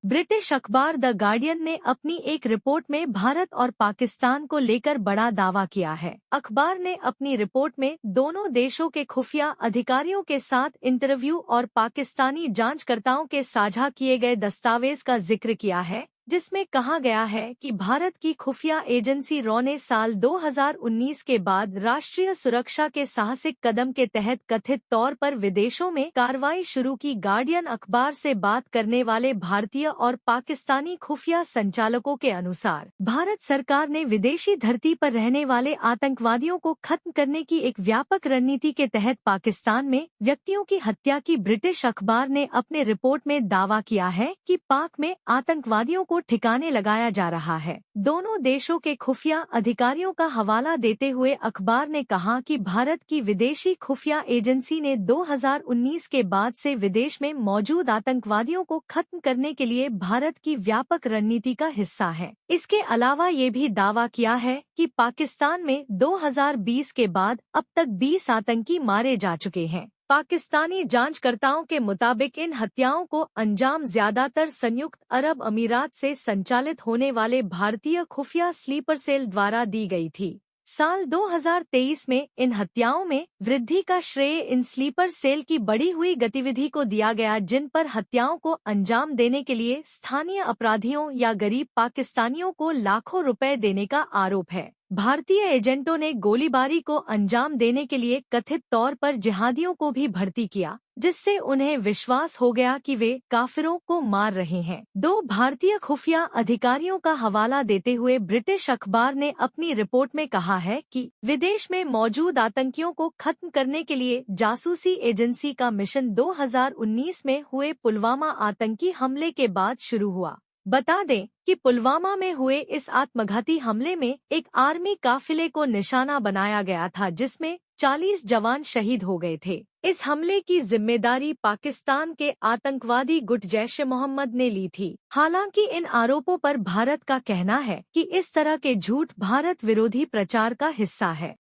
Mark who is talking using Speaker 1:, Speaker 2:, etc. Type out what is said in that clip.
Speaker 1: British अखबार the guardian ने अपनी एक रिपोर्ट में भारत और पाकिस्तान को लेकर बड़ा दावा किया है। अखबार ने अपनी रिपोर्ट में दोनों देशों के खुफिया अधिकारियों के साथ इंटरव्यू और पाकिस्तानी जांचकर्ताओं के साझा किए गए दस्तावेज का जिक्र किया है, जिसमें कहा गया है कि भारत की खुफिया एजेंसी रॉ ने साल 2019 के बाद राष्ट्रीय सुरक्षा के साहसिक कदम के तहत कथित तौर पर विदेशों में कार्रवाई शुरू की। गार्डियन अखबार से बात करने वाले भारतीय और पाकिस्तानी खुफिया संचालकों के अनुसार भारत सरकार ने विदेशी धरती पर रहने वाले आतंकवादियों को खत्म करने की एक व्यापक रणनीति के तहत पाकिस्तान में व्यक्तियों की हत्या की। ब्रिटिश अखबार ने अपने रिपोर्ट में दावा किया है कि पाक में आतंकवादियों को ठिकाने लगाया जा रहा है। दोनों देशों के खुफिया अधिकारियों का हवाला देते हुए अखबार ने कहा कि भारत की विदेशी खुफिया एजेंसी ने 2019 के बाद से विदेश में मौजूद आतंकवादियों को खत्म करने के लिए भारत की व्यापक रणनीति का हिस्सा है। इसके अलावा ये भी दावा किया है कि पाकिस्तान में 2020 के बाद अब तक 20 आतंकी मारे जा चुके हैं। पाकिस्तानी जांचकर्ताओं के मुताबिक इन हत्याओं को अंजाम ज्यादातर संयुक्त अरब अमीरात से संचालित होने वाले भारतीय खुफिया स्लीपर सेल द्वारा दी गई थी। साल 2023 में इन हत्याओं में वृद्धि का श्रेय इन स्लीपर सेल की बढ़ी हुई गतिविधि को दिया गया, जिन पर हत्याओं को अंजाम देने के लिए स्थानीय अपराधियों या गरीब पाकिस्तानियों को लाखों रुपए देने का आरोप है। भारतीय एजेंटों ने गोलीबारी को अंजाम देने के लिए कथित तौर पर जिहादियों को भी भर्ती किया, जिससे उन्हें विश्वास हो गया कि वे काफिरों को मार रहे हैं। दो भारतीय खुफिया अधिकारियों का हवाला देते हुए ब्रिटिश अखबार ने अपनी रिपोर्ट में कहा है कि विदेश में मौजूद आतंकियों को खत्म करने के लिए जासूसी एजेंसी का मिशन 2019 में हुए पुलवामा आतंकी हमले के बाद शुरू हुआ। बता दें कि पुलवामा में हुए इस आत्मघाती हमले में एक आर्मी काफिले को निशाना बनाया गया था, जिसमें 40 जवान शहीद हो गए थे। इस हमले की जिम्मेदारी पाकिस्तान के आतंकवादी गुट जैश-ए-मोहम्मद ने ली थी। हालांकि इन आरोपों पर भारत का कहना है कि इस तरह के झूठ भारत विरोधी प्रचार का हिस्सा है।